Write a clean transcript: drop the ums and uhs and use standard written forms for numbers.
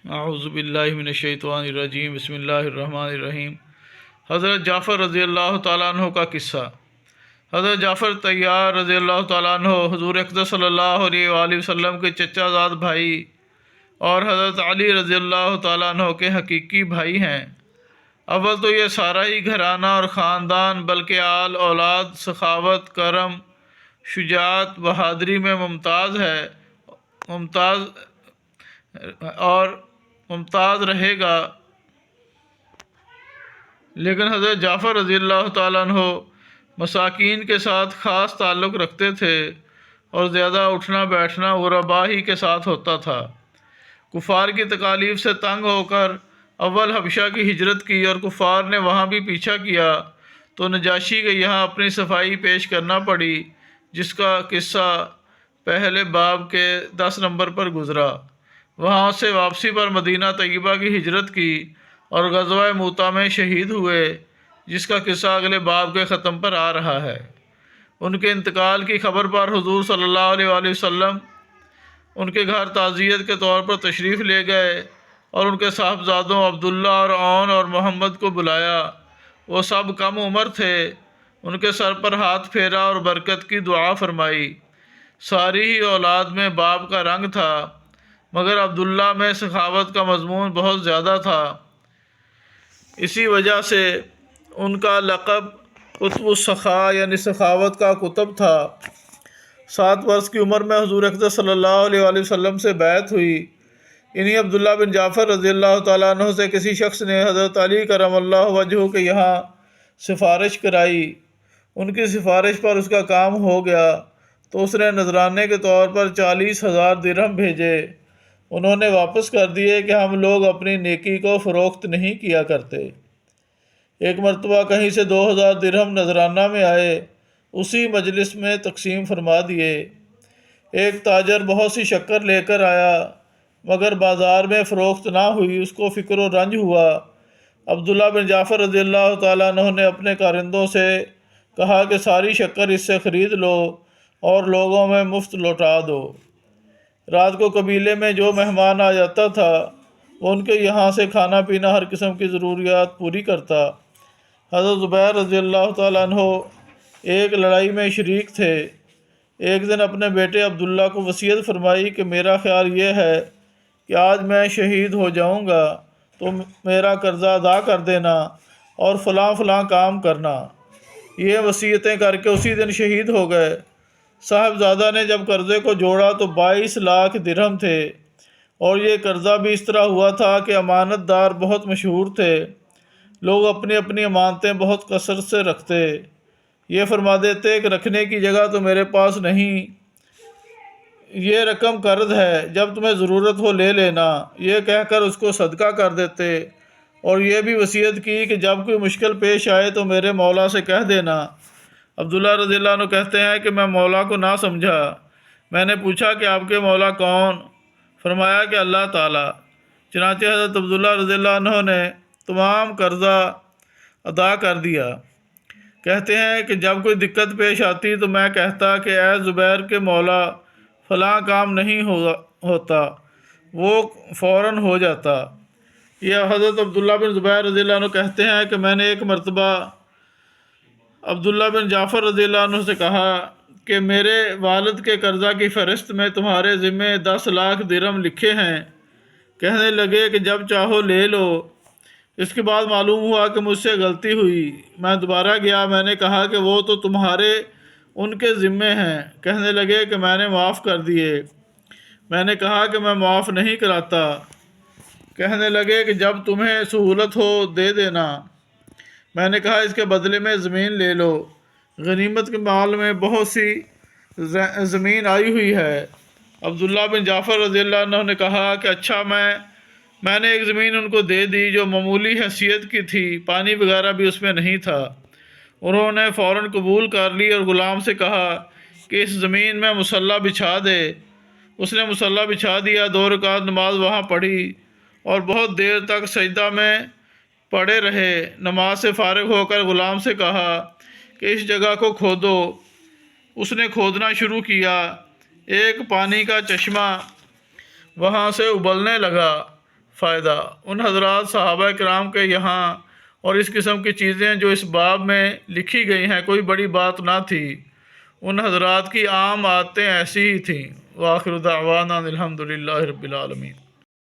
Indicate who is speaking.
Speaker 1: اعوذ باللہ من الشیطان الرجیم، بسم اللہ الرحمن الرحیم۔ حضرت جعفر رضی اللہ تعالیٰ عنہ کا قصہ۔ حضرت جعفر طیار رضی اللہ تعالیٰ عنہ حضور اقدس صلی اللہ علیہ وآلہ وسلم کے چچا زاد بھائی اور حضرت علی رضی اللہ تعالیٰ عنہ کے حقیقی بھائی ہیں۔ اول تو یہ سارا ہی گھرانہ اور خاندان بلکہ آل اولاد سخاوت، کرم، شجاعت، بہادری میں ممتاز رہے گا، لیکن حضرت جعفر رضی اللہ تعالیٰ عنہ مساکین کے ساتھ خاص تعلق رکھتے تھے اور زیادہ اٹھنا بیٹھنا غربا ہی کے ساتھ ہوتا تھا۔ کفار کی تکالیف سے تنگ ہو کر اول حبشہ کی ہجرت کی اور کفار نے وہاں بھی پیچھا کیا تو نجاشی کے یہاں اپنی صفائی پیش کرنا پڑی، جس کا قصہ پہلے باب کے 10 نمبر پر گزرا۔ وہاں سے واپسی پر مدینہ طیبہ کی ہجرت کی اور غزوہ موطا میں شہید ہوئے، جس کا قصہ اگلے باب کے ختم پر آ رہا ہے۔ ان کے انتقال کی خبر پر حضور صلی اللہ علیہ وآلہ وسلم ان کے گھر تعزیت کے طور پر تشریف لے گئے اور ان کے صاحبزادوں عبداللہ اور عون اور محمد کو بلایا۔ وہ سب کم عمر تھے، ان کے سر پر ہاتھ پھیرا اور برکت کی دعا فرمائی۔ ساری ہی اولاد میں باپ کا رنگ تھا، مگر عبداللہ میں سخاوت کا مضمون بہت زیادہ تھا، اسی وجہ سے ان کا لقب قطب السخاء یعنی سخاوت کا قطب تھا۔ 7 برس کی عمر میں حضور اقدس صلی اللہ علیہ وآلہ وسلم سے بیعت ہوئی۔ انہی عبداللہ بن جعفر رضی اللہ تعالیٰ عنہ سے کسی شخص نے حضرت علی کرم اللہ وجہہ کے یہاں سفارش کرائی۔ ان کی سفارش پر اس کا کام ہو گیا تو اس نے نذرانے کے طور پر 40,000 درہم بھیجے۔ انہوں نے واپس کر دیے کہ ہم لوگ اپنی نیکی کو فروخت نہیں کیا کرتے۔ ایک مرتبہ کہیں سے 2,000 درہم نذرانہ میں آئے، اسی مجلس میں تقسیم فرما دیے۔ ایک تاجر بہت سی شکر لے کر آیا، مگر بازار میں فروخت نہ ہوئی، اس کو فکر و رنج ہوا۔ عبداللہ بن جعفر رضی اللہ تعالیٰ عنہ نے اپنے کارندوں سے کہا کہ ساری شکر اس سے خرید لو اور لوگوں میں مفت لوٹا دو۔ رات کو قبیلے میں جو مہمان آ جاتا تھا وہ ان کے یہاں سے کھانا پینا ہر قسم کی ضروریات پوری کرتا۔ حضرت زبیر رضی اللہ تعالیٰ عنہ ایک لڑائی میں شریک تھے۔ ایک دن اپنے بیٹے عبداللہ کو وصیت فرمائی کہ میرا خیال یہ ہے کہ آج میں شہید ہو جاؤں گا تو میرا قرضہ ادا کر دینا اور فلاں فلاں کام کرنا۔ یہ وصیتیں کر کے اسی دن شہید ہو گئے۔ صاحبزادہ نے جب قرضے کو جوڑا تو 22 لاکھ درہم تھے، اور یہ قرضہ بھی اس طرح ہوا تھا کہ امانت دار بہت مشہور تھے، لوگ اپنی اپنی امانتیں بہت کثرت سے رکھتے۔ یہ فرما دیتے کہ رکھنے کی جگہ تو میرے پاس نہیں، یہ رقم قرض ہے، جب تمہیں ضرورت ہو لے لینا، یہ کہہ کر اس کو صدقہ کر دیتے، اور یہ بھی وصیت کی کہ جب کوئی مشکل پیش آئے تو میرے مولا سے کہہ دینا۔ عبداللہ رضی اللہ عنہ کہتے ہیں کہ میں مولا کو نہ سمجھا۔ میں نے پوچھا کہ آپ کے مولا کون؟ فرمایا کہ اللہ تعالیٰ۔ چنانچہ حضرت عبداللہ رضی اللہ عنہ نے تمام قرضہ ادا کر دیا۔ کہتے ہیں کہ جب کوئی دقت پیش آتی تو میں کہتا کہ اے زبیر کے مولا، فلاں کام نہیں ہوتا، وہ فوراً ہو جاتا۔ یہ حضرت عبداللہ بن زبیر رضی اللہ عنہ کہتے ہیں کہ میں نے ایک مرتبہ عبداللہ بن جعفر رضی اللہ عنہ سے کہا کہ میرے والد کے قرضہ کی فہرست میں تمہارے ذمے 10 لاکھ درہم لکھے ہیں۔ کہنے لگے کہ جب چاہو لے لو۔ اس کے بعد معلوم ہوا کہ مجھ سے غلطی ہوئی۔ میں دوبارہ گیا، میں نے کہا کہ وہ تو تمہارے ان کے ذمے ہیں۔ کہنے لگے کہ میں نے معاف کر دیے۔ میں نے کہا کہ میں معاف نہیں کراتا۔ کہنے لگے کہ جب تمہیں سہولت ہو دے دینا۔ میں نے کہا اس کے بدلے میں زمین لے لو، غنیمت کے مال میں بہت سی زمین آئی ہوئی ہے۔ عبداللہ بن جعفر رضی اللہ عنہ نے کہا کہ اچھا، میں نے ایک زمین ان کو دے دی جو معمولی حیثیت کی تھی، پانی وغیرہ بھی اس میں نہیں تھا۔ انہوں نے فوراً قبول کر لی اور غلام سے کہا کہ اس زمین میں مصلی بچھا دے۔ اس نے مصلی بچھا دیا، 2 رکعت نماز وہاں پڑھی اور بہت دیر تک سجدہ میں پڑے رہے۔ نماز سے فارغ ہو کر غلام سے کہا کہ اس جگہ کو کھودو۔ اس نے کھودنا شروع کیا۔ ایک پانی کا چشمہ وہاں سے ابلنے لگا۔ فائدہ ان حضرات صحابہ کرام کے یہاں اور اس قسم کی چیزیں جو اس باب میں لکھی گئی ہیں کوئی بڑی بات نہ تھی، ان حضرات کی عام عادتیں ایسی ہی تھیں۔ وآخر دعوانا الحمد للہ رب العالمین۔